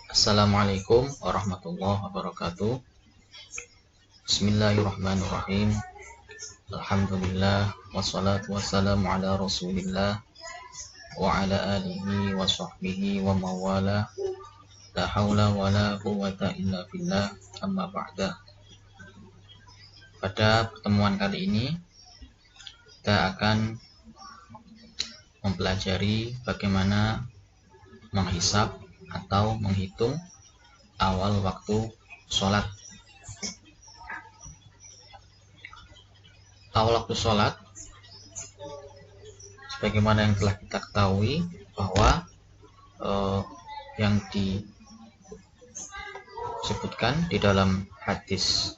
Assalamualaikum warahmatullahi wabarakatuh. Bismillahirrahmanirrahim. Alhamdulillah wassalatu wassalamu ala Rasulillah wa ala alihi wa sahbihi wa mawala. La haula wa la quwwata illa billah. Amma ba'da. Pada pertemuan kali ini kita akan mempelajari bagaimana menghisab atau menghitung awal waktu sholat. Awal waktu sholat, sebagaimana yang telah kita ketahui bahwa yang disebutkan di dalam hadis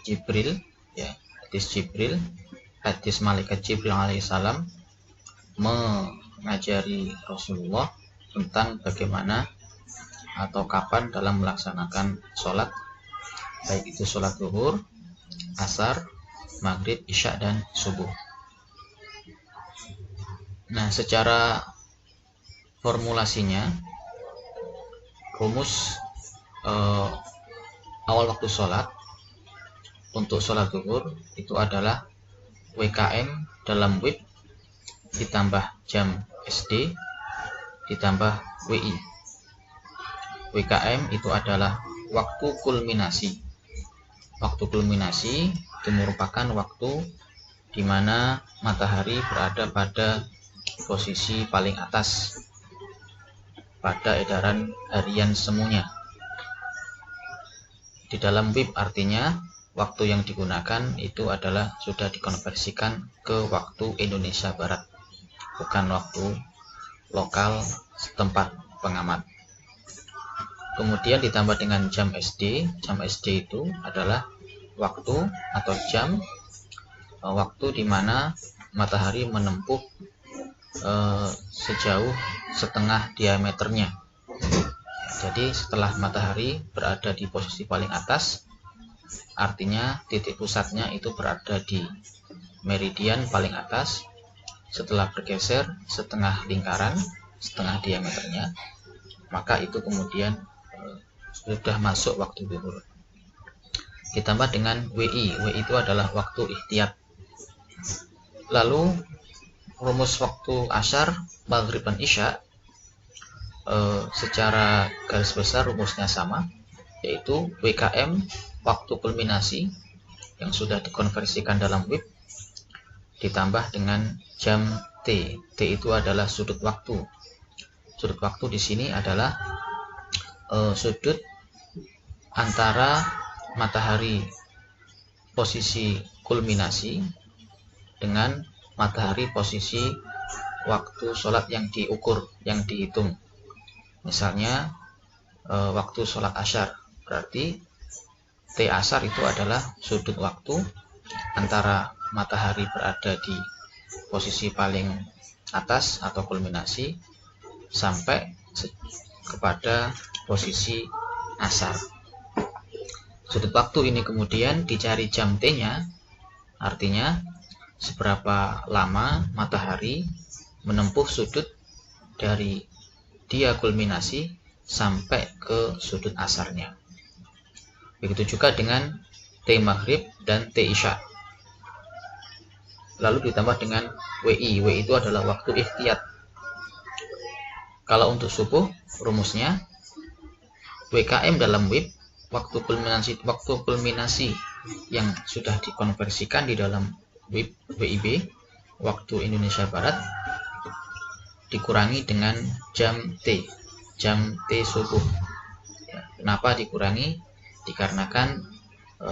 Jibril, hadis malaikat Jibril alaihissalam mengajari Rasulullah tentang bagaimana atau kapan dalam melaksanakan sholat, baik itu sholat zuhur, asar, maghrib, isya, dan subuh. Nah, secara formulasinya, rumus awal waktu sholat untuk sholat zuhur itu adalah WKM dalam WIB ditambah jam SD ditambah WI. WKM itu adalah waktu kulminasi. Waktu kulminasi itu merupakan waktu di mana matahari berada pada posisi paling atas pada edaran harian semuanya. Di dalam WIB artinya waktu yang digunakan itu adalah sudah dikonversikan ke waktu Indonesia Barat, bukan waktu lokal setempat pengamat. Kemudian ditambah dengan jam SD. Jam SD itu adalah waktu atau jam waktu di mana matahari menempuh sejauh setengah diameternya. Jadi setelah matahari berada di posisi paling atas, artinya titik pusatnya itu berada di meridian paling atas. Setelah bergeser setengah lingkaran, setengah diameternya, maka itu kemudian sudah masuk waktu zuhur. Ditambah dengan WI. WI itu adalah waktu ikhtiyat. Lalu rumus waktu asyar, maghrib, dan isya secara garis besar rumusnya sama, yaitu WKM waktu kulminasi yang sudah dikonversikan dalam WIB ditambah dengan jam T. T itu adalah sudut waktu. Sudut waktu di sini adalah sudut antara matahari posisi kulminasi dengan matahari posisi waktu sholat yang diukur, yang dihitung. Misalnya waktu sholat asyar, berarti T asar itu adalah sudut waktu antara matahari berada di posisi paling atas atau kulminasi sampai kepada posisi asar. Sudut waktu ini kemudian dicari jam T-nya, artinya seberapa lama matahari menempuh sudut dari dia kulminasi sampai ke sudut asarnya. Begitu juga dengan T maghrib dan T isya. Lalu ditambah dengan WI. WI itu adalah waktu ikhtiyat. Kalau untuk subuh, rumusnya WKM dalam WIB, waktu kulminasi yang sudah dikonversikan di dalam WIB, waktu Indonesia Barat, dikurangi dengan jam T subuh. Kenapa dikurangi? Dikarenakan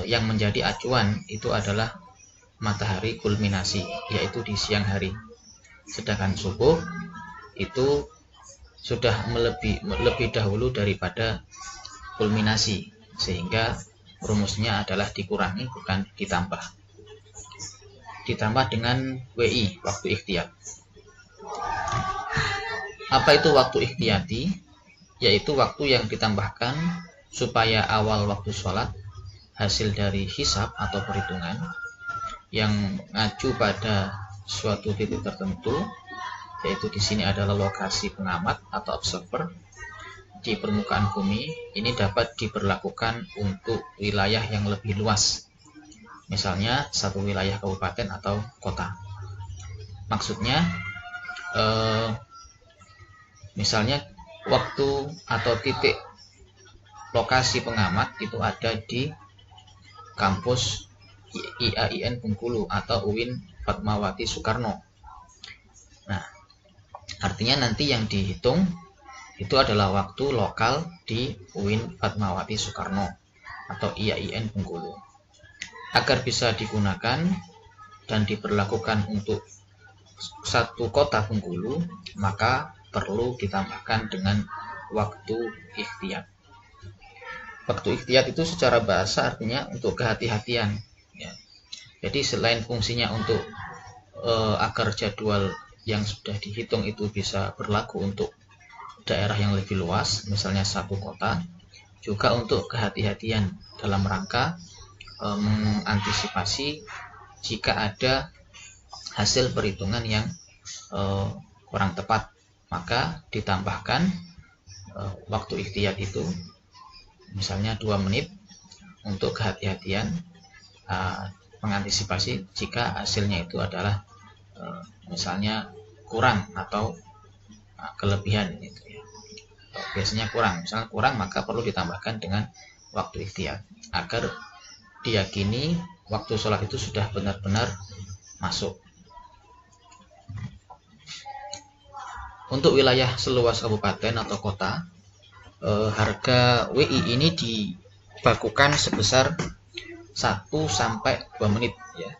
yang menjadi acuan itu adalah matahari kulminasi, yaitu di siang hari. Sedangkan subuh itu sudah lebih dahulu daripada kulminasi, sehingga rumusnya adalah dikurangi bukan ditambah. Ditambah dengan WI, waktu ikhtiyat. Apa itu waktu ikhtiyati? Yaitu waktu yang ditambahkan supaya awal waktu sholat hasil dari hisab atau perhitungan yang mengacu pada suatu titik tertentu yaitu di sini adalah lokasi pengamat atau observer di permukaan bumi. Ini dapat diberlakukan untuk wilayah yang lebih luas, misalnya satu wilayah kabupaten atau kota. Maksudnya misalnya waktu atau titik lokasi pengamat itu ada di kampus IAIN Bengkulu atau UIN Fatmawati Soekarno. Nah, artinya nanti yang dihitung itu adalah waktu lokal di UIN Fatmawati Soekarno atau IAIN Bengkulu. Agar bisa digunakan dan diberlakukan untuk satu kota Bengkulu, maka perlu ditambahkan dengan waktu ikhtiyat. Waktu ikhtiyat itu secara bahasa artinya untuk kehati-hatian, ya. Jadi selain fungsinya untuk agar jadwal yang sudah dihitung itu bisa berlaku untuk daerah yang lebih luas, misalnya satu kota, juga untuk kehati-hatian dalam rangka mengantisipasi jika ada hasil perhitungan yang kurang tepat, maka ditambahkan waktu ikhtiyat itu, misalnya 2 menit untuk kehati-hatian mengantisipasi jika hasilnya itu adalah misalnya kurang atau kelebihan gitu ya. Biasanya kurang, misalnya kurang, maka perlu ditambahkan dengan waktu ikhtiyat agar diyakini waktu sholat itu sudah benar-benar masuk. Untuk wilayah seluas kabupaten atau kota, harga WI ini dibakukan sebesar 1 sampai 2 menit ya.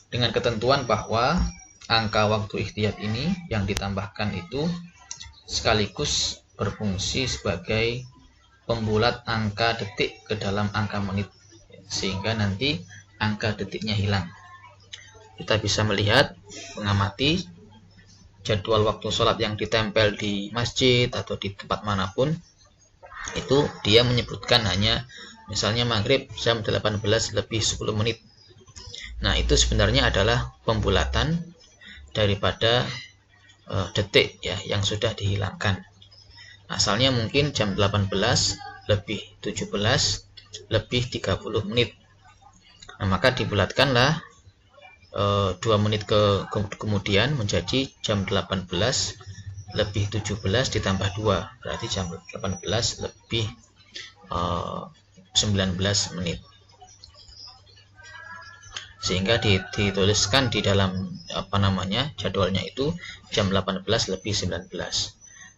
Dengan ketentuan bahwa angka waktu ikhtiyat ini yang ditambahkan itu sekaligus berfungsi sebagai pembulat angka detik ke dalam angka menit, sehingga nanti angka detiknya hilang. Kita bisa melihat, mengamati jadwal waktu sholat yang ditempel di masjid atau di tempat manapun, itu dia menyebutkan hanya misalnya maghrib jam 18 lebih 10 menit. Nah, itu sebenarnya adalah pembulatan daripada detik ya yang sudah dihilangkan. Asalnya mungkin jam 18 lebih 17 lebih 30 menit. Nah, maka dibulatkanlah 2 menit kemudian menjadi jam 18 lebih 17 ditambah 2, berarti jam 18 lebih 19 menit. Sehingga dituliskan di dalam jadwalnya itu jam 18 lebih 19.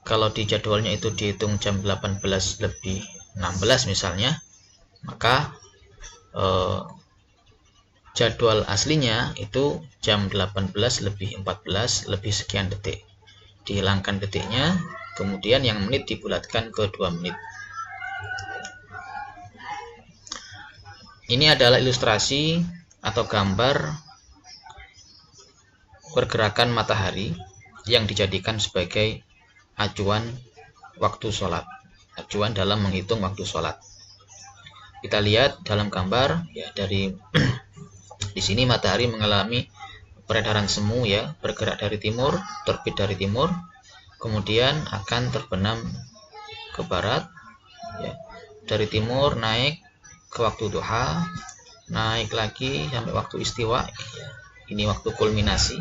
Kalau di jadwalnya itu dihitung jam 18 lebih 16 misalnya, maka jadwal aslinya itu jam 18 lebih 14 lebih sekian detik. Dihilangkan detiknya, kemudian yang menit dibulatkan ke 2 menit. Ini adalah ilustrasi atau gambar pergerakan matahari yang dijadikan sebagai acuan waktu sholat, acuan dalam menghitung waktu sholat. Kita lihat dalam gambar ya, dari di sini matahari mengalami peredaran semu ya, bergerak dari timur, terbit dari timur, kemudian akan terbenam ke barat ya. Dari timur naik ke waktu duha, naik lagi sampai waktu istiwa. Ini waktu kulminasi,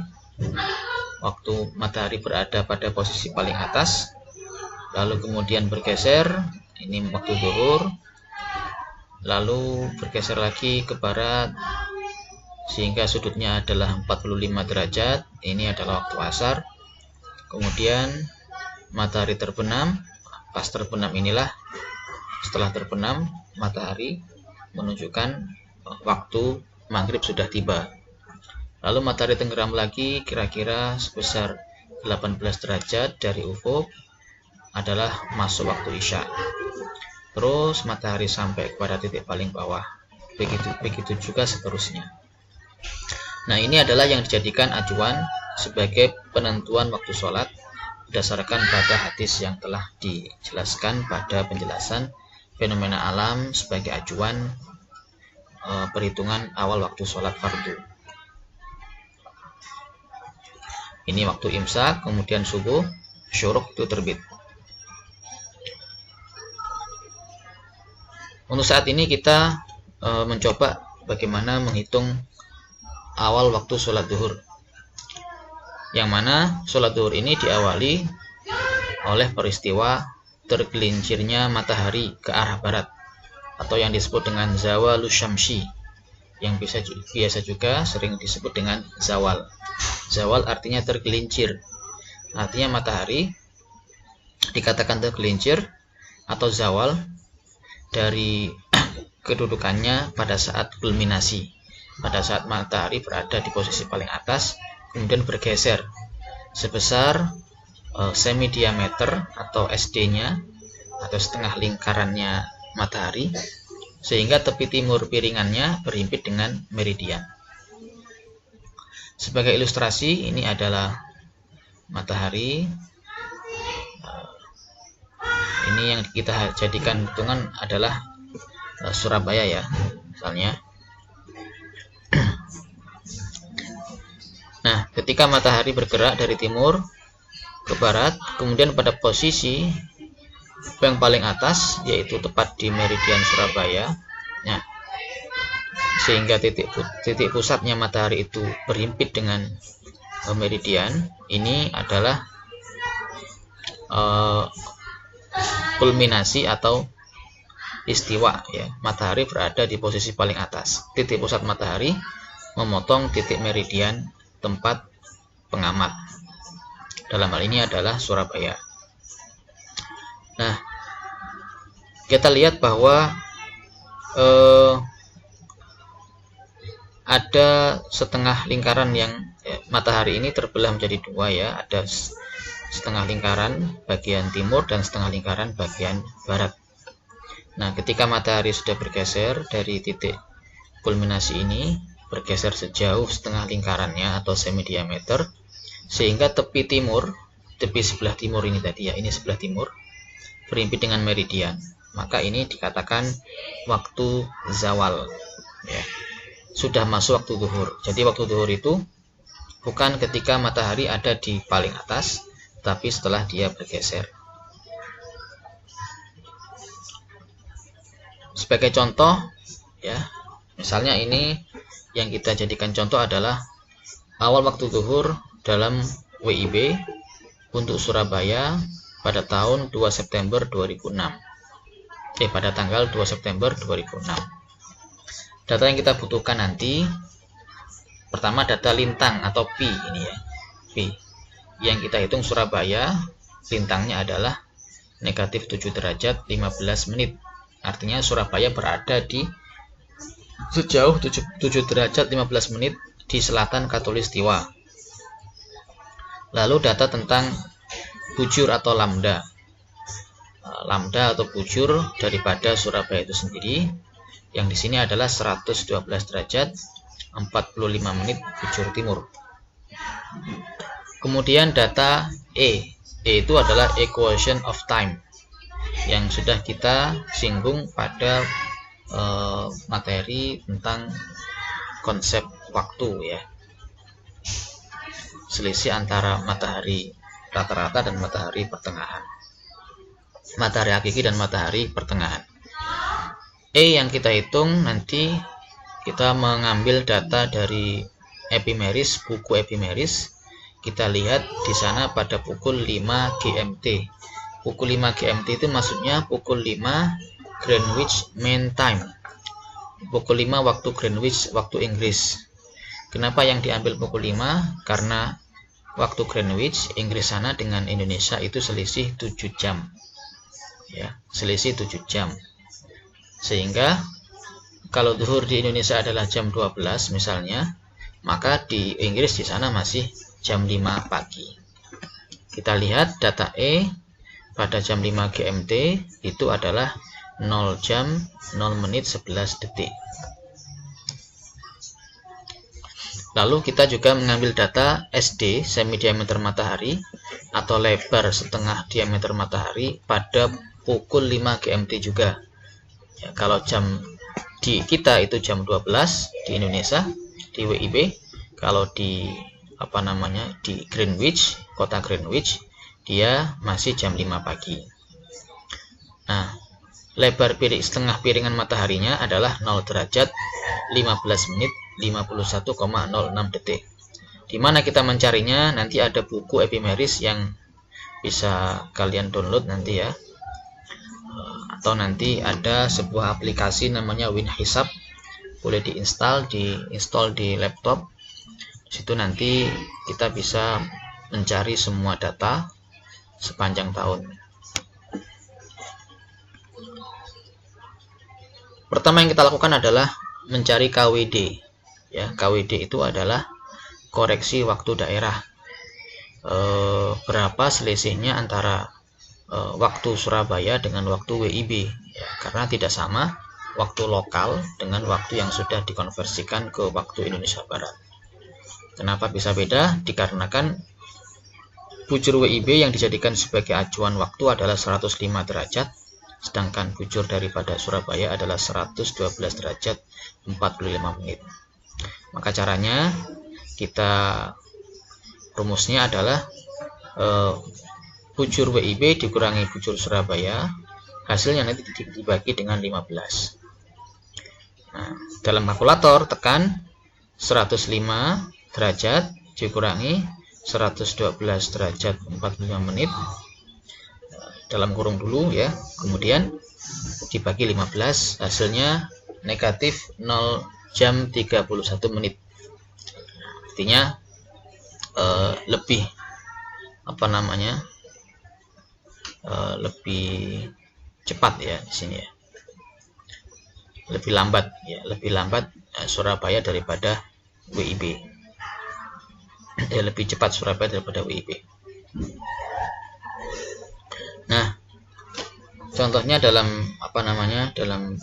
waktu matahari berada pada posisi paling atas, lalu kemudian bergeser, ini waktu zuhur, lalu bergeser lagi ke barat sehingga sudutnya adalah 45 derajat, ini adalah waktu asar. Kemudian matahari terbenam, pas terbenam inilah, setelah terbenam matahari menunjukkan waktu maghrib sudah tiba. Lalu matahari tenggelam lagi kira-kira sebesar 18 derajat dari ufuk, adalah masuk waktu isya. Terus matahari sampai kepada titik paling bawah, begitu juga seterusnya. Nah, ini adalah yang dijadikan acuan sebagai penentuan waktu sholat berdasarkan pada hadis yang telah dijelaskan pada penjelasan fenomena alam sebagai acuan perhitungan awal waktu sholat fardu. Ini waktu imsak, kemudian subuh, syuruk itu terbit. Untuk saat ini kita mencoba bagaimana menghitung awal waktu sholat zuhur. Yang mana sholat zuhur ini diawali oleh peristiwa tergelincirnya matahari ke arah barat, atau yang disebut dengan zawalus syamsi, yang biasa juga sering disebut dengan zawal. Zawal artinya tergelincir, artinya matahari dikatakan tergelincir atau zawal dari kedudukannya pada saat kulminasi, pada saat matahari berada di posisi paling atas, kemudian bergeser sebesar semi diameter atau SD-nya atau setengah lingkarannya matahari, sehingga tepi timur piringannya berhimpit dengan meridian. Sebagai ilustrasi, ini adalah matahari. Ini yang kita jadikan hitungan adalah Surabaya ya, misalnya. Nah, ketika matahari bergerak dari timur ke barat, kemudian pada posisi yang paling atas, yaitu tepat di meridian Surabaya, nah, sehingga titik pusatnya matahari itu berhimpit dengan meridian, ini adalah kulminasi atau istiwa ya. Matahari berada di posisi paling atas. Titik pusat matahari memotong titik meridian tempat pengamat. Dalam hal ini adalah Surabaya. Nah, kita lihat bahwa ada setengah lingkaran yang matahari ini terbelah menjadi dua ya. Ada setengah lingkaran bagian timur dan setengah lingkaran bagian barat. Nah, ketika matahari sudah bergeser dari titik kulminasi ini, bergeser sejauh setengah lingkarannya atau semi diameter, sehingga tepi timur, tepi sebelah timur ini tadi ya, ini sebelah timur, berhimpit dengan meridian. Maka ini dikatakan waktu zawal ya. Sudah masuk waktu zuhur. Jadi waktu zuhur itu bukan ketika matahari ada di paling atas, tapi setelah dia bergeser. Sebagai contoh ya, misalnya ini yang kita jadikan contoh adalah awal waktu zuhur dalam WIB untuk Surabaya pada tahun 2 September 2006. Pada tanggal 2 September 2006. Data yang kita butuhkan nanti, pertama data lintang atau pi ini ya. Pi. Yang kita hitung Surabaya, lintangnya adalah negatif 7 derajat 15 menit. Artinya Surabaya berada di sejauh 7 derajat 15 menit di selatan Khatulistiwa. Lalu data tentang bujur atau lambda. Lambda atau bujur daripada Surabaya itu sendiri, yang di sini adalah 112 derajat 45 menit bujur timur. Kemudian data E itu adalah equation of time, yang sudah kita singgung pada materi tentang konsep waktu ya. Selisih antara matahari rata-rata dan matahari pertengahan. Matahari hakiki dan matahari pertengahan. E yang kita hitung nanti kita mengambil data dari epimeris, buku epimeris. Kita lihat di sana pada pukul 5 GMT. Pukul 5 GMT itu maksudnya pukul 5 Greenwich Mean Time. Pukul 5 waktu Greenwich, waktu Inggris. Kenapa yang diambil pukul 5? Karena waktu Greenwich, Inggris sana dengan Indonesia itu selisih 7 jam. Ya, selisih 7 jam. Sehingga kalau zuhur di Indonesia adalah jam 12 misalnya, maka di Inggris di sana masih jam 5 pagi. Kita lihat data E pada jam 5 GMT itu adalah 0 jam 0 menit 11 detik. Lalu kita juga mengambil data SD, semi diameter matahari, atau lebar setengah diameter matahari pada pukul 5 GMT juga. Ya, kalau jam di kita itu jam 12 di Indonesia, di WIB. Kalau di di Greenwich, kota Greenwich, dia masih jam 5 pagi. Nah, lebar setengah piringan mataharinya adalah 0 derajat 15 menit 51,06 detik. Di mana kita mencarinya? Nanti ada buku Epimeris yang bisa kalian download nanti ya. Atau nanti ada sebuah aplikasi namanya WinHisab, boleh diinstal di laptop. Di situ nanti kita bisa mencari semua data sepanjang tahun. Pertama yang kita lakukan adalah mencari KWD. Ya, KWD itu adalah koreksi waktu daerah. Berapa selisihnya antara waktu Surabaya dengan waktu WIB, ya, karena tidak sama waktu lokal dengan waktu yang sudah dikonversikan ke waktu Indonesia Barat. Kenapa bisa beda? Dikarenakan bujur WIB yang dijadikan sebagai acuan waktu adalah 105 derajat, sedangkan bujur daripada Surabaya adalah 112 derajat 45 menit. Maka caranya rumusnya adalah bujur WIB dikurangi bujur Surabaya, hasilnya nanti dibagi dengan 15. Nah, dalam kalkulator tekan 105 derajat dikurangi 112 derajat 45 menit, dalam kurung dulu ya, kemudian dibagi 15, hasilnya negatif 0 jam 31 menit. Artinya lebih lebih cepat ya di sini ya, lebih lambat Surabaya daripada WIB. Ya, lebih cepat Surabaya daripada WIB. Nah, contohnya dalam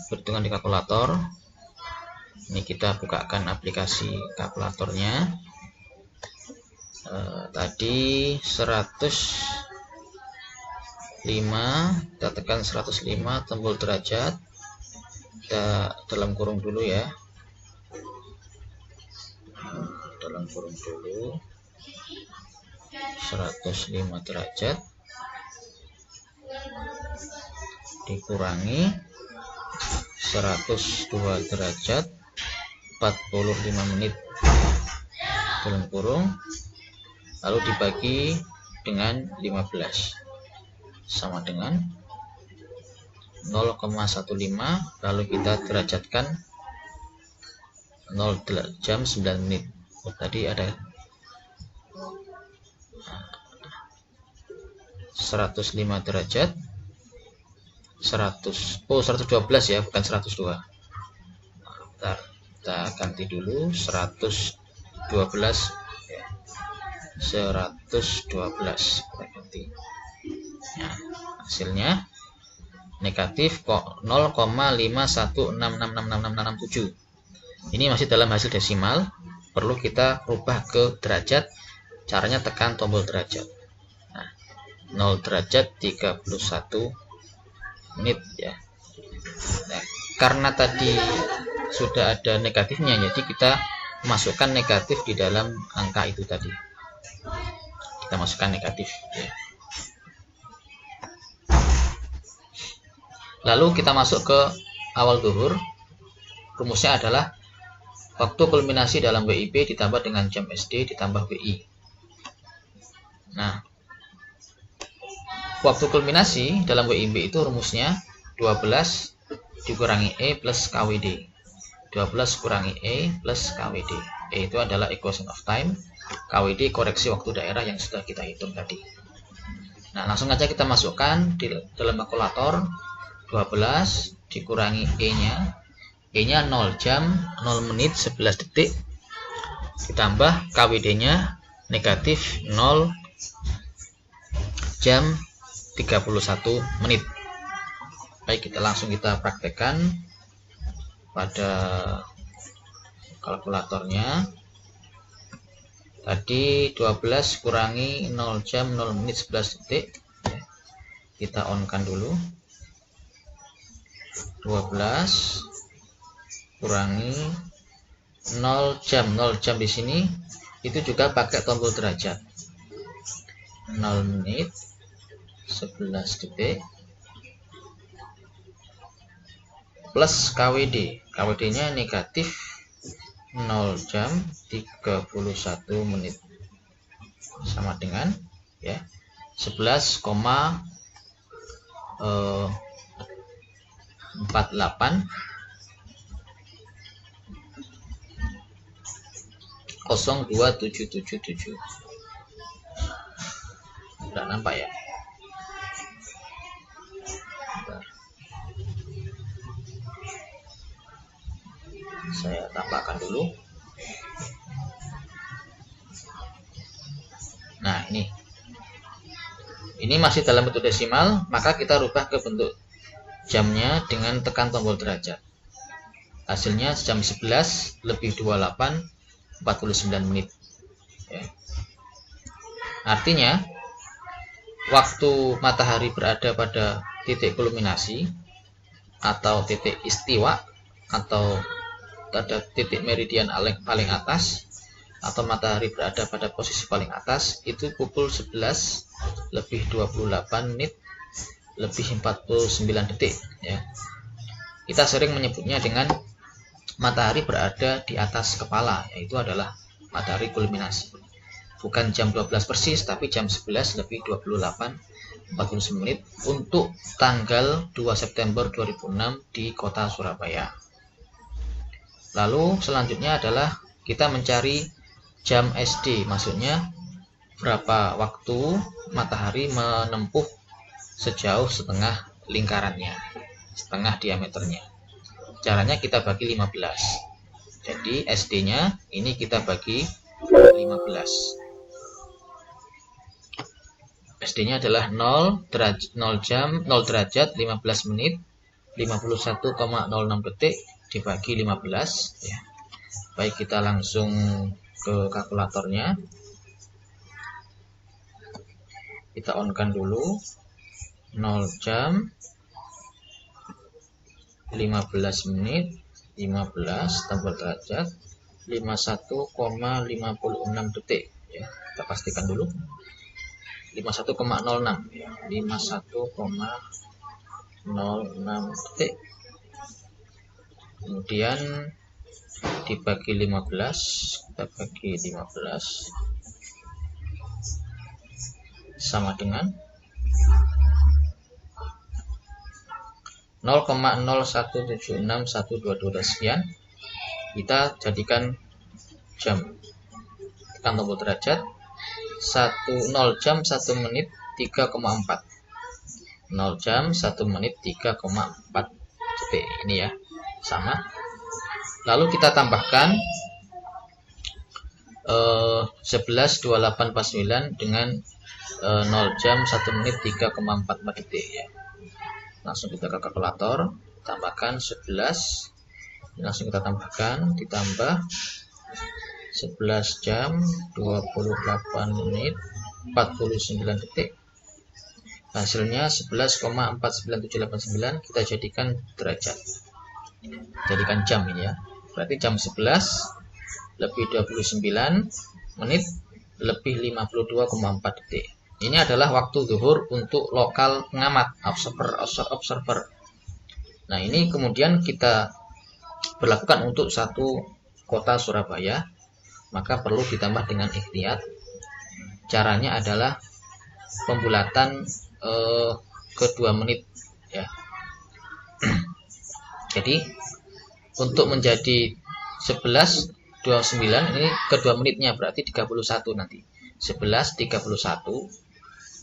perhitungan di kalkulator. Ini kita bukakan aplikasi kalkulatornya. Tadi 105, kita tekan 105 tombol derajat, kita dalam kurung dulu ya, dalam kurung dulu 105 derajat dikurangi 102 derajat 45 menit dalam kurung, lalu dibagi dengan 15 sama dengan 0,15, lalu kita derajatkan 0 jam 9 menit. Tadi ada 105 derajat 112 ya, bukan 102. Bentar, kita ganti dulu 112 ya. 112 kita ganti. Nah, hasilnya negatif kok 0,51666667. Ini masih dalam hasil desimal, perlu kita rubah ke derajat. Caranya tekan tombol derajat. Nah, 0 derajat 31 menit ya. Nah, karena tadi sudah ada negatifnya, jadi kita masukkan negatif di dalam angka itu tadi. Kita masukkan negatif ya. Lalu kita masuk ke awal zuhur. Rumusnya adalah waktu kulminasi dalam WIB ditambah dengan jam SD ditambah WI. Nah, waktu kulminasi dalam WIB itu rumusnya 12 dikurangi E plus KWD. 12 kurangi E plus KWD. E itu adalah equation of time, KWD koreksi waktu daerah yang sudah kita hitung tadi. Nah, langsung aja kita masukkan di dalam kalkulator. 12 dikurangi E-nya 0 jam 0 menit 11 detik, ditambah KWD-nya negatif 0 jam 31 menit. Baik, kita praktekkan pada kalkulatornya. Tadi 12 kurangi 0 jam 0 menit 11 detik. Kita on-kan dulu. 12 kurangi 0 jam di sini itu juga pakai tombol derajat. 0 menit 11 detik plus KWD. KWD-nya negatif 0 jam 31 menit sama dengan ya 11,48 02777. Tidak nampak ya? Bentar. Saya tambahkan dulu. Nah, ini masih dalam bentuk desimal, maka kita rubah ke bentuk jamnya dengan tekan tombol derajat. Hasilnya jam 11 lebih 28 49 menit ya. Artinya waktu matahari berada pada titik kulminasi atau titik istiwa atau pada titik meridian paling atas atau matahari berada pada posisi paling atas itu pukul 11 lebih 28 menit lebih 49 detik ya. Kita sering menyebutnya dengan matahari berada di atas kepala, yaitu adalah matahari kulminasi. Bukan jam 12 persis, tapi jam 11 lebih 28 49 menit untuk tanggal 2 September 2006 di kota Surabaya. Lalu selanjutnya adalah kita mencari jam SD, maksudnya berapa waktu matahari menempuh sejauh setengah lingkarannya, setengah diameternya. Caranya kita bagi 15. Jadi SD-nya ini kita bagi 15. SD-nya adalah 0 derajat 15 menit 51,06 detik dibagi 15 ya. Baik, kita langsung ke kalkulatornya. Kita on-kan dulu. 0 jam 15 menit 15 tombol derajat 51,56 detik ya. Kita pastikan dulu 51,06 ya. 51,06 detik. Kemudian dibagi 15, kita bagi 15 sama dengan 0,0176122 sekian. Kita jadikan jam. Tekan tombol derajat. 0 jam 1 menit 3,4. 0 jam 1 menit 3,4 detik. Ini ya, sama. Lalu kita tambahkan 11:28:49 dengan 0 jam 1 menit 3,44 detik ya. Langsung kita ke kalkulator, tambahkan 11, langsung kita tambahkan, ditambah 11 jam 28 menit 49 detik. Hasilnya 11,49789. Kita jadikan derajat, jadikan jam ini ya. Berarti jam 11 lebih 29 menit lebih 52,4 detik. Ini adalah waktu zuhur untuk lokal pengamat, observer. Nah, ini kemudian kita berlakukan untuk satu kota Surabaya, maka perlu ditambah dengan ikhtiyat. Caranya adalah pembulatan ke 2 menit ya. Jadi untuk menjadi 11:29 ini ke 2 menitnya berarti 31 nanti. 11:31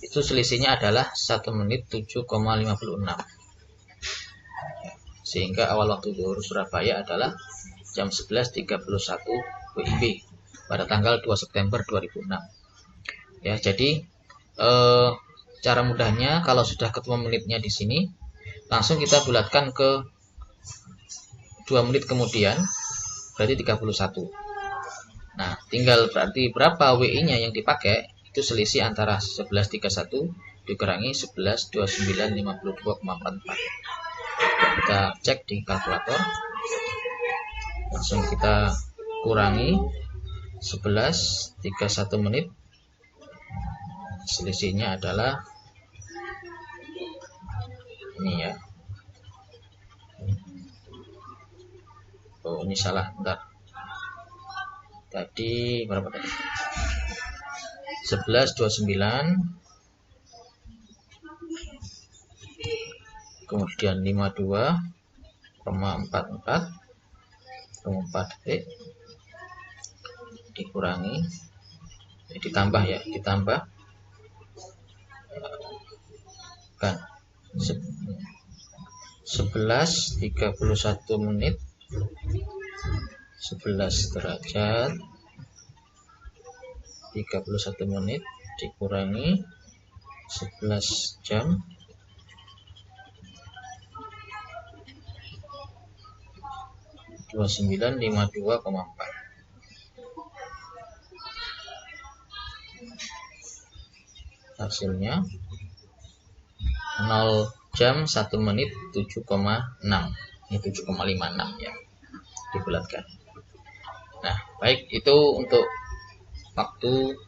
itu selisihnya adalah 1 menit 7,56. Sehingga awal waktu zuhur Surabaya adalah jam 11:31 WIB pada tanggal 2 September 2006. Ya, jadi cara mudahnya kalau sudah ketemu menitnya di sini, langsung kita bulatkan ke 2 menit kemudian, berarti 31. Nah, tinggal berarti berapa WI-nya yang dipakai, itu selisih antara 11:31 dikurangi 11:29:52,44. Kita cek di kalkulator, langsung kita kurangi 11.31 menit. Selisihnya adalah ini ya. Oh, ini salah, bentar. Tadi berapa tadi? 11.29, kemudian 52,44 detik dikurangi, ditambah ya, ditambah kan 11.31 menit, 11 derajat 31 menit dikurangi 11 jam, dua 2952,4. Hasilnya 0 jam 1 menit 7,6. Ini 7,56 ya, dibulatkan. Nah, baik, itu untuk waktu,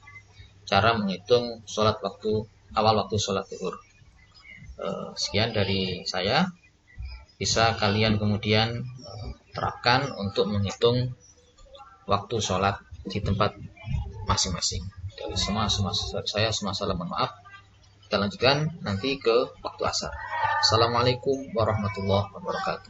cara menghitung sholat waktu, awal waktu sholat zuhur. Sekian dari saya. Bisa kalian kemudian terapkan untuk menghitung waktu sholat di tempat masing-masing. Dari semua saya mohon maaf. Kita lanjutkan nanti ke waktu asar. Assalamualaikum warahmatullahi wabarakatuh.